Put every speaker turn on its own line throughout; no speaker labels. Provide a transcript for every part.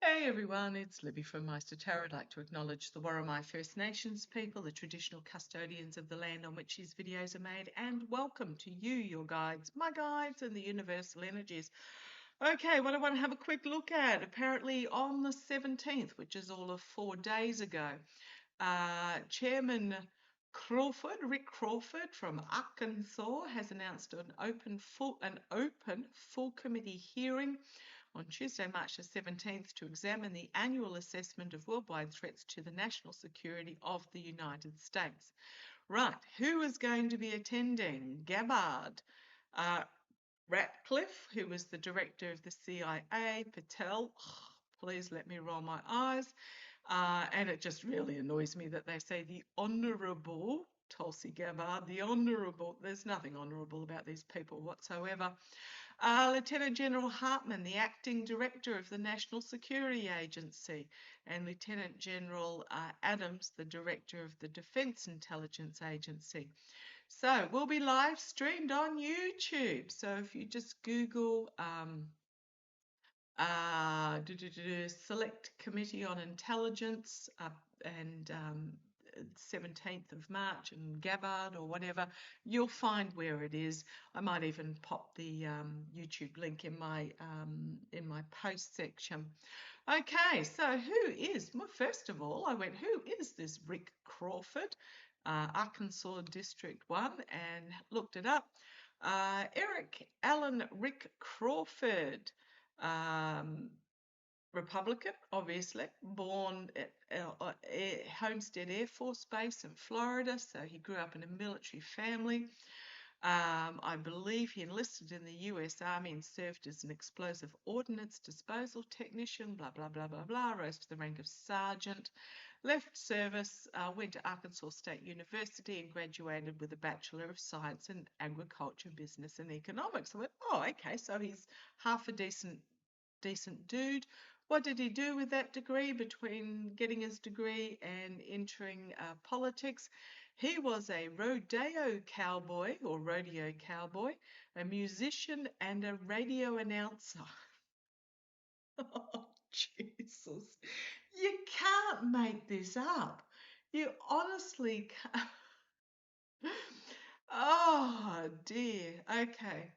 Hey everyone, it's Libby from Meister Tarot. I'd like to acknowledge the Worimi First Nations people, the traditional custodians of the land on which these videos are made, and welcome to you, your guides, my guides, and the universal energies. Okay, what I want to have a quick look at, apparently on the 17th, which is all of 4 days ago, Chairman Rick Crawford from Arkansas, has announced an open full committee hearing on Tuesday, March the 17th, to examine the annual assessment of worldwide threats to the national security of the United States. Right, who is going to be attending? Gabbard, Ratcliffe, who was the director of the CIA, Patel, please let me roll my eyes, and it just really annoys me that they say the Honourable Tulsi Gabbard, the Honourable. There's nothing honourable about these people whatsoever. Lieutenant General Hartman, the acting director of the National Security Agency, and Lieutenant General Adams, the director of the Defence Intelligence Agency. So we'll be live streamed on YouTube. So if you just Google Select Committee on Intelligence and 17th of March and Gabbard or whatever, you'll find where it is. I might even pop the YouTube link in my post section. Okay, so who is, well, first of all, I went, who is this Rick Crawford? Arkansas District 1, and looked it up. Eric Allen Rick Crawford, Republican, obviously, born at Homestead Air Force Base in Florida, so he grew up in a military family. I believe he enlisted in the US Army and served as an explosive ordnance disposal technician, blah, blah, blah, blah, blah, rose to the rank of sergeant, left service, went to Arkansas State University and graduated with a Bachelor of Science in Agriculture, Business and Economics. I went, oh, okay, so he's half a decent dude. What did he do with that degree between getting his degree and entering politics? He was a rodeo cowboy, a musician and a radio announcer. Oh, Jesus. You can't make this up. You honestly can't. Oh, dear. Okay.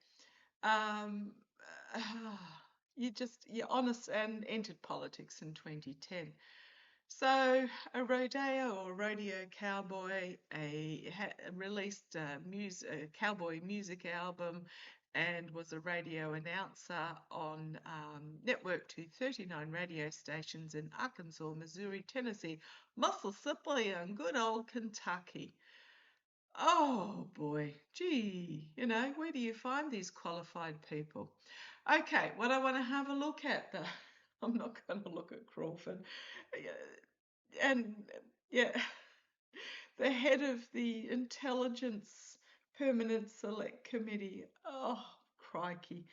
You're honest, and entered politics in 2010. So a rodeo cowboy, released a cowboy music album and was a radio announcer on network to 39 radio stations in Arkansas, Missouri, Tennessee, Mississippi, and good old Kentucky. Oh boy, gee, where do you find these qualified people? Okay, what I want to have a look at, though, I'm not going to look at Crawford. And yeah, the head of the Intelligence Permanent Select Committee. Oh, crikey.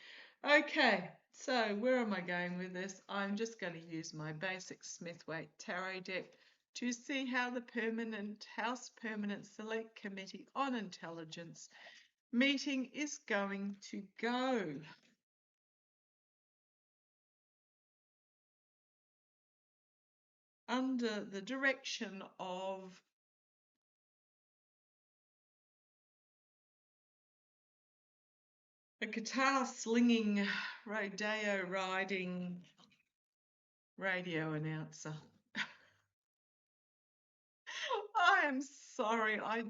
Okay, so where am I going with this? I'm just going to use my basic Smith-Waite Tarot deck to see how the House Permanent Select Committee on Intelligence meeting is going to go. Under the direction of a guitar slinging, rodeo riding radio announcer. I am sorry, it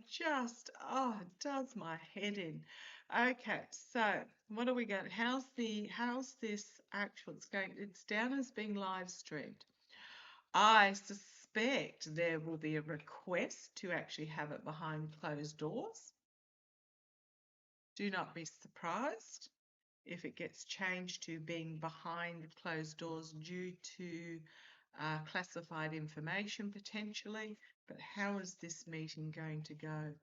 does my head in. Okay, so what are we going? How's this actual? It's down as being live streamed. I suspect there will be a request to actually have it behind closed doors. Do not be surprised if it gets changed to being behind closed doors due to classified information potentially. But how is this meeting going to go?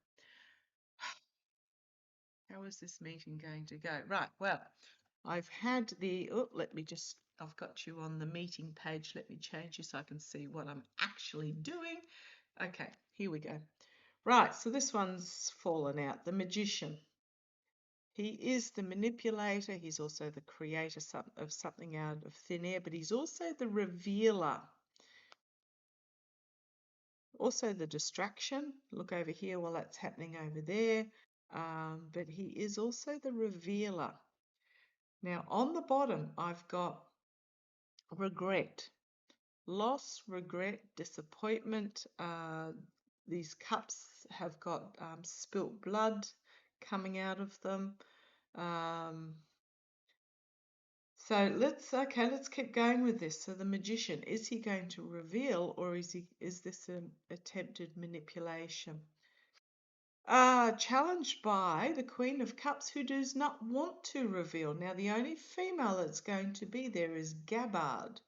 How is this meeting going to go? Right, well, I've had I've got you on the meeting page. Let me change you so I can see what I'm actually doing. Okay, here we go. Right, so this one's fallen out. The Magician. He is the manipulator. He's also the creator of something out of thin air, but he's also the revealer. Also the distraction. Look over here while that's happening over there. But he is also the revealer. Now on the bottom, I've got regret. Loss, regret, disappointment. These cups have got spilt blood coming out of them. So let's keep going with this. So the magician, is he going to reveal, or is this an attempted manipulation? Challenged by the Queen of Cups, who does not want to reveal. Now the only female that's going to be there is Gabbard.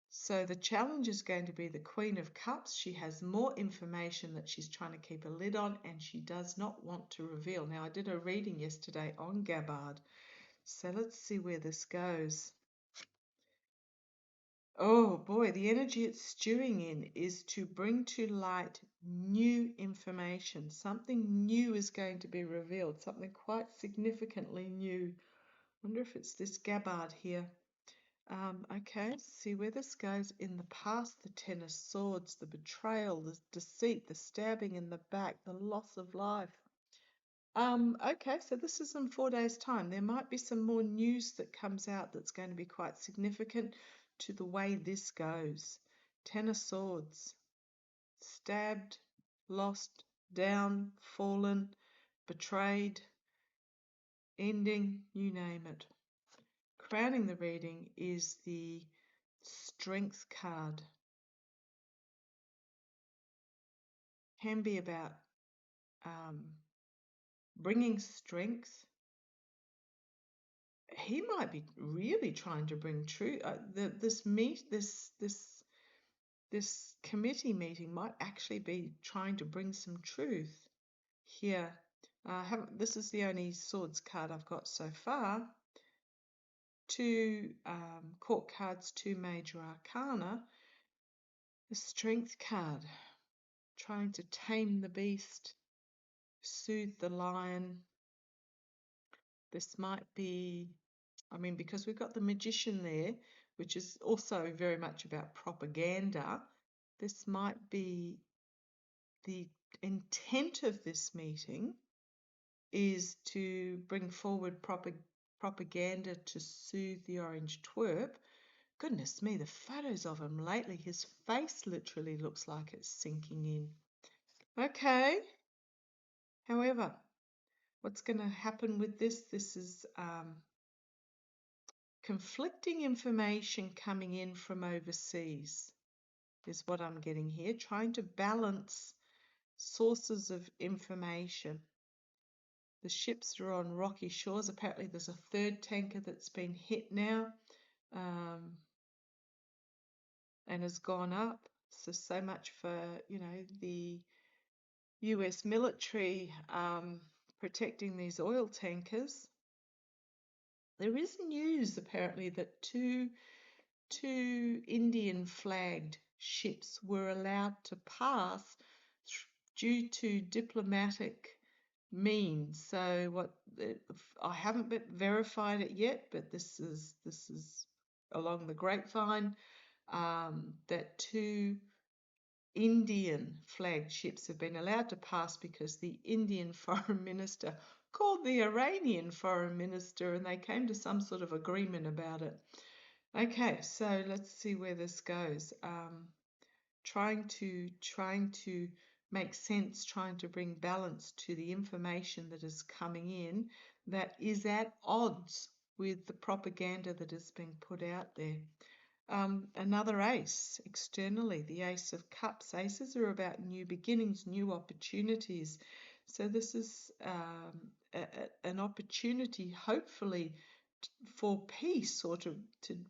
So the challenge is going to be the Queen of Cups. She has more information that she's trying to keep a lid on, and she does not want to reveal. Now I did a reading yesterday on Gabbard. So let's see where this goes. Oh boy, the energy it's stewing in is to bring to light new information. Something new is going to be revealed, something quite significantly new. Wonder if it's this Gabbard here. Okay, see where this goes. In the past, the Ten of Swords, the betrayal, the deceit, the stabbing in the back, the loss of life. Okay, so this is in 4 days' time. There might be some more news that comes out that's going to be quite significant to the way this goes. Ten of Swords. Stabbed, lost, down, fallen, betrayed, ending, you name it. Crowning the reading is the Strength card. Can be about bringing strength. He might be really trying to bring truth. This committee meeting might actually be trying to bring some truth here. This is the only swords card I've got so far. 2 court cards, 2 major arcana. The strength card, trying to tame the beast, soothe the lion. This might be, because we've got the magician there, which is also very much about propaganda, this might be the intent of this meeting is to bring forward propaganda to soothe the orange twerp. Goodness me, the photos of him lately, his face literally looks like it's sinking in. Okay. However, what's going to happen with this? This is conflicting information coming in from overseas is what I'm getting here, trying to balance sources of information. The ships are on rocky shores. Apparently there's a 3rd tanker that's been hit now and has gone up. So much for, the US military protecting these oil tankers. There is news apparently that two Indian flagged ships were allowed to pass due to diplomatic means. So I haven't verified it yet, but this is along the grapevine that 2 Indian flagged ships have been allowed to pass because the Indian foreign minister called the Iranian foreign minister and they came to some sort of agreement about it. Okay, so let's see where this goes. Trying to make sense, trying to bring balance to the information that is coming in that is at odds with the propaganda that has been put out there. Another ace externally, the Ace of Cups. Aces are about new beginnings, new opportunities. So this is an opportunity, hopefully, for peace, or to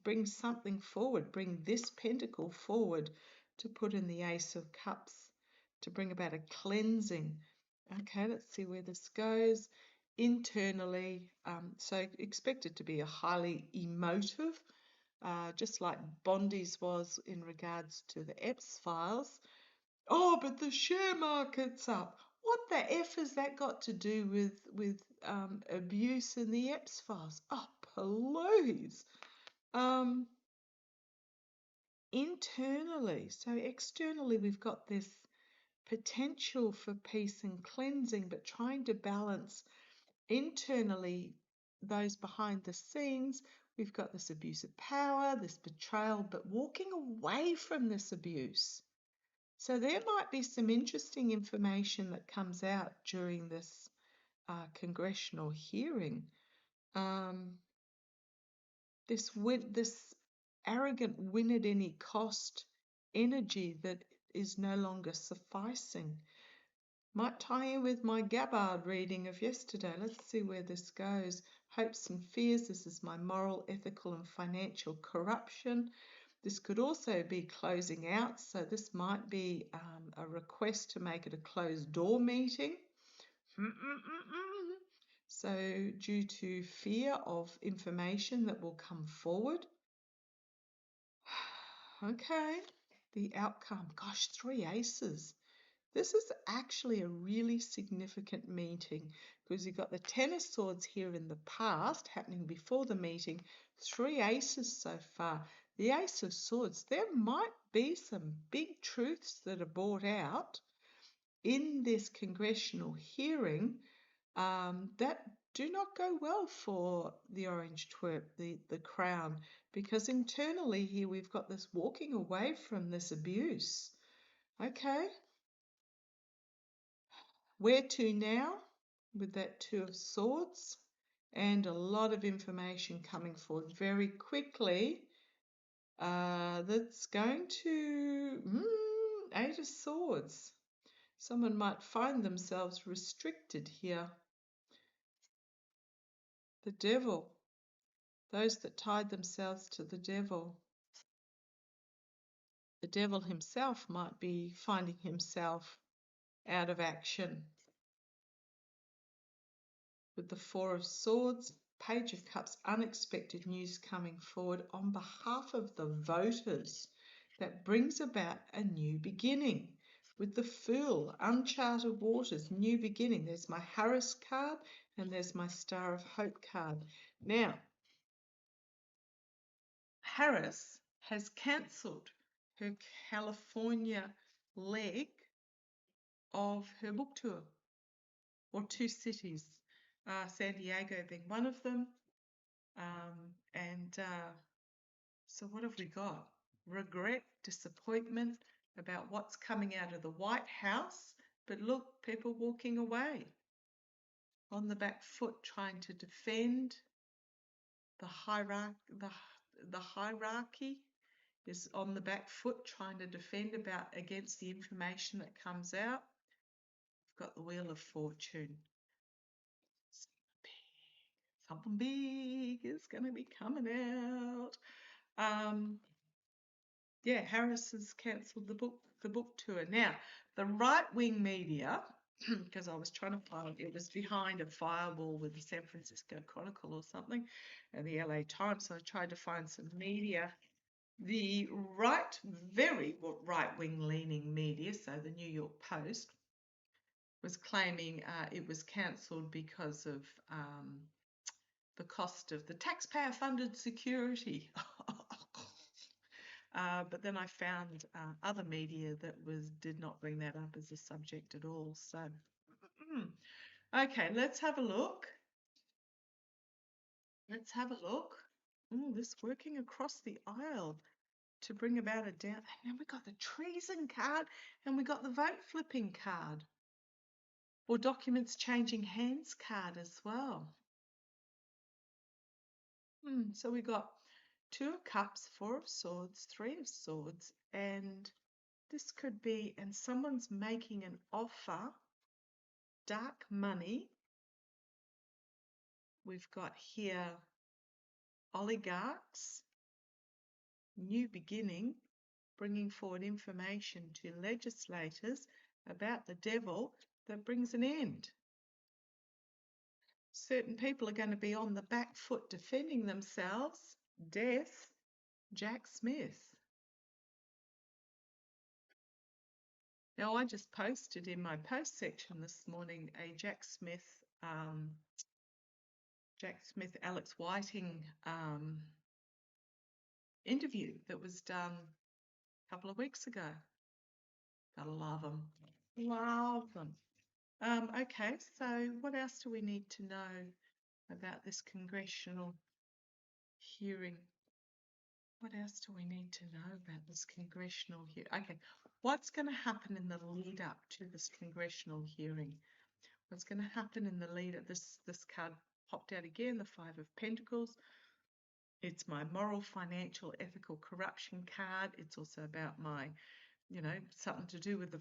bring something forward, bring this pentacle forward, to put in the Ace of Cups, to bring about a cleansing. Okay, let's see where this goes. Internally, so expect it to be a highly emotive, just like Bondi's was in regards to the Epps files. Oh, but the share market's up. What the F has that got to do with abuse in the Epps files? Oh, please. Internally, so externally, we've got this potential for peace and cleansing, but trying to balance internally those behind the scenes. We've got this abuse of power, this betrayal, but walking away from this abuse. So there might be some interesting information that comes out during this congressional hearing. This arrogant win at any cost energy that is no longer sufficing. Might tie in with my Gabbard reading of yesterday. Let's see where this goes. Hopes and fears. This is my moral, ethical, and financial corruption. This could also be closing out. So this might be a request to make it a closed door meeting. So due to fear of information that will come forward. Okay, the outcome. Gosh, 3 aces. This is actually a really significant meeting because you've got the Ten of Swords here in the past happening before the meeting. 3 aces so far. The Ace of Swords, there might be some big truths that are brought out in this congressional hearing that do not go well for the orange twerp, the crown, because internally here we've got this walking away from this abuse. Okay. Where to now with that Two of Swords and a lot of information coming forward very quickly that's going to Eight of Swords. Someone might find themselves restricted here. The Devil. Those that tied themselves to the Devil. The Devil himself might be finding himself out of action. With the Four of Swords, Page of Cups, unexpected news coming forward on behalf of the voters that brings about a new beginning. With the Fool, uncharted waters, new beginning. There's my Harris card and there's my Star of Hope card. Now, Harris has cancelled her California leg of her book tour, or 2 cities, San Diego being one of them. So what have we got? Regret, disappointment about what's coming out of the White House. But look, people walking away on the back foot, trying to defend the hierarchy. The hierarchy is on the back foot, trying to defend against the information that comes out. We've got the Wheel of Fortune. Something big is going to be coming out. Yeah, Harris has cancelled the book tour. Now, the right-wing media, because I was trying to find, it was behind a firewall with the San Francisco Chronicle or something, and the LA Times, so I tried to find some media. The very right-wing leaning media, so the New York Post, was claiming it was cancelled because of the cost of the taxpayer-funded security. But then I found other media that did not bring that up as a subject at all. So, okay, let's have a look. Let's have a look. This working across the aisle to bring about a down. And then we got the treason card and we got the vote flipping card. Or documents changing hands card as well. So we got 2 of Cups, 4 of Swords, 3 of Swords, and this could be, and someone's making an offer, dark money. We've got here oligarchs, new beginning, bringing forward information to legislators about the devil that brings an end. Certain people are going to be on the back foot defending themselves. Death, Jack Smith. Now, I just posted in my post section this morning a Jack Smith, Alex Whiting interview that was done a couple of weeks ago. Gotta love them. Love them. Okay, so what else do we need to know about this congressional hearing? What else do we need to know about this congressional hearing? Okay, what's going to happen in the lead up to this congressional hearing? What's going to happen in the lead up? This card popped out again, the Five of Pentacles. It's my moral, financial, ethical corruption card. It's also about my, something to do with the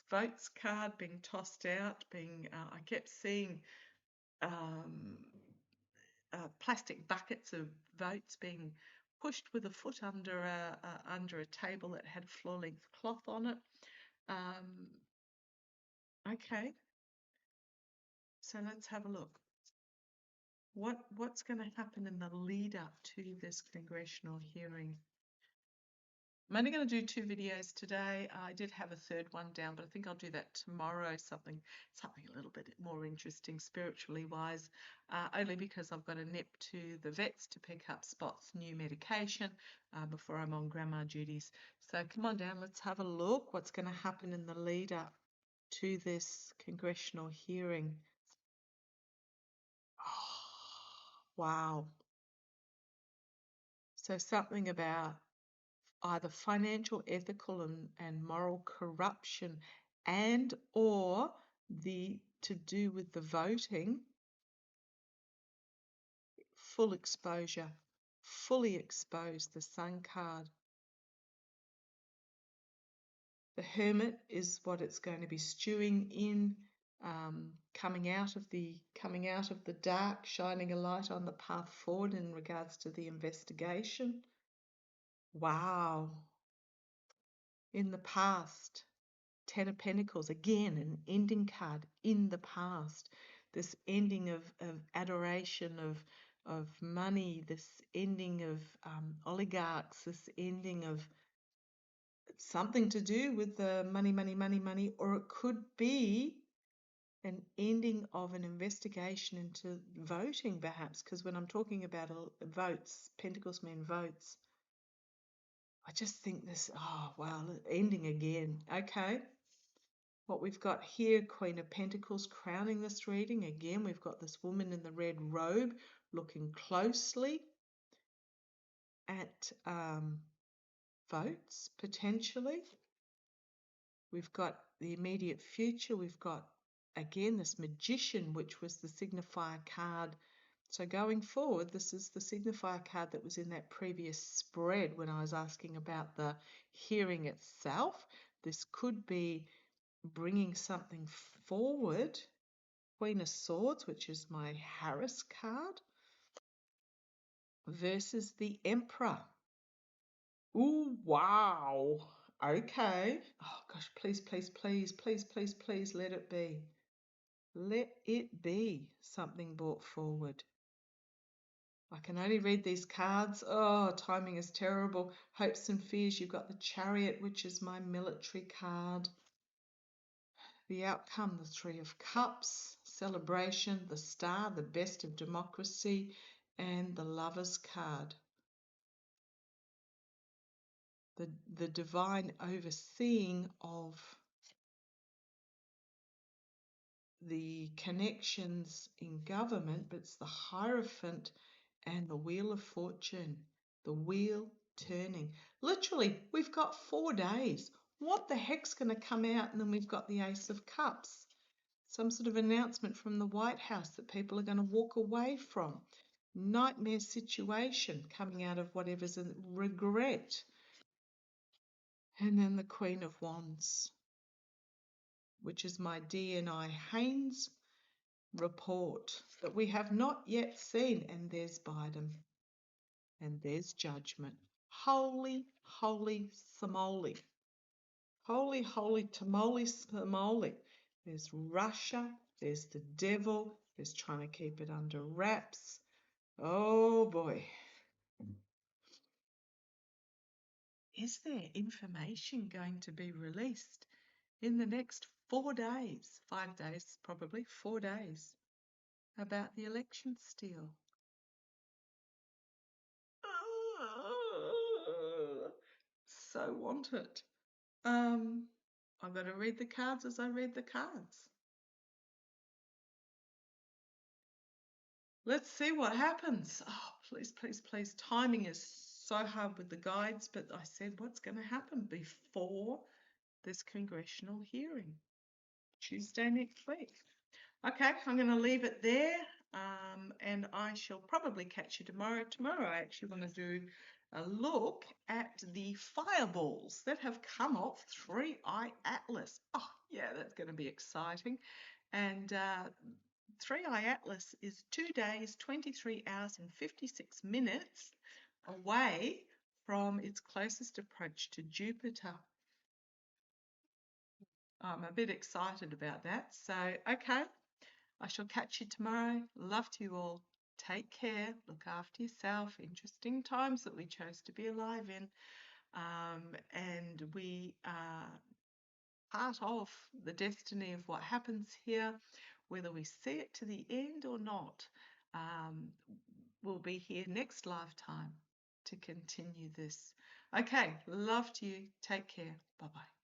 votes card being tossed out. I kept seeing plastic buckets of votes being pushed with a foot under a table that had floor-length cloth on it. Okay, so let's have a look. What's going to happen in the lead up to this congressional hearing? I'm only going to do 2 videos today. I did have a third one down, but I think I'll do that tomorrow, something a little bit more interesting spiritually wise, only because I've got a nip to the vets to pick up Spot's new medication before I'm on grandma duties. So come on down, let's have a look what's going to happen in the lead up to this congressional hearing. Oh, wow. So something about either financial, ethical, and moral corruption, and or to do with the voting, full exposure, fully exposed, the Sun card. The Hermit is what it's going to be stewing in, coming out of the dark, shining a light on the path forward in regards to the investigation. Wow. In the past, 10 of Pentacles, again, an ending card in the past. This ending of adoration of money, this ending of oligarchs, this ending of something to do with the money, or it could be an ending of an investigation into voting, perhaps, because when I'm talking about votes, Pentacles mean votes. I just think this, oh, wow, ending again. Okay. What we've got here, Queen of Pentacles crowning this reading. Again, we've got this woman in the red robe looking closely at votes, potentially. We've got the immediate future. We've got, again, this Magician, which was the signifier card. So going forward, this is the signifier card that was in that previous spread when I was asking about the hearing itself. This could be bringing something forward. Queen of Swords, which is my Harris card, versus the Emperor. Ooh, wow. Okay. Oh gosh, please, please, please, please, please, please let it be. Let it be something brought forward. I can only read these cards. Oh, timing is terrible. Hopes and fears. You've got the Chariot, which is my military card. The outcome, the Three of Cups, celebration, the Star, the best of democracy, and the Lover's card. The divine overseeing of the connections in government, but it's the Hierophant and the Wheel of Fortune, the wheel turning. Literally, we've got 4 days. What the heck's going to come out? And then we've got the Ace of Cups. Some sort of announcement from the White House that people are going to walk away from. Nightmare situation coming out of whatever's a regret. And then the Queen of Wands, which is my DNI Haynes report that we have not yet seen. And there's Biden. And there's Judgment. Holy, holy samoli. Holy, holy tamale samoli. There's Russia. There's the devil. There's trying to keep it under wraps. Oh boy. Is there information going to be released in the next 4 days, 5 days probably, 4 days, about the election steal. So want it. I'm going to read the cards as I read the cards. Let's see what happens. Oh, please, please, please. Timing is so hard with the guides, but I said what's going to happen before this congressional hearing, Tuesday next week. Okay, I'm going to leave it there, and I shall probably catch you tomorrow. Tomorrow I actually want to do a look at the fireballs that have come off 3i Atlas. Oh, yeah, that's going to be exciting. And 3i Atlas is 2 days, 23 hours and 56 minutes away from its closest approach to Jupiter. I'm a bit excited about that. So, okay, I shall catch you tomorrow. Love to you all. Take care. Look after yourself. Interesting times that we chose to be alive in. And we are part of the destiny of what happens here, whether we see it to the end or not. We'll be here next lifetime to continue this. Okay, love to you. Take care. Bye-bye.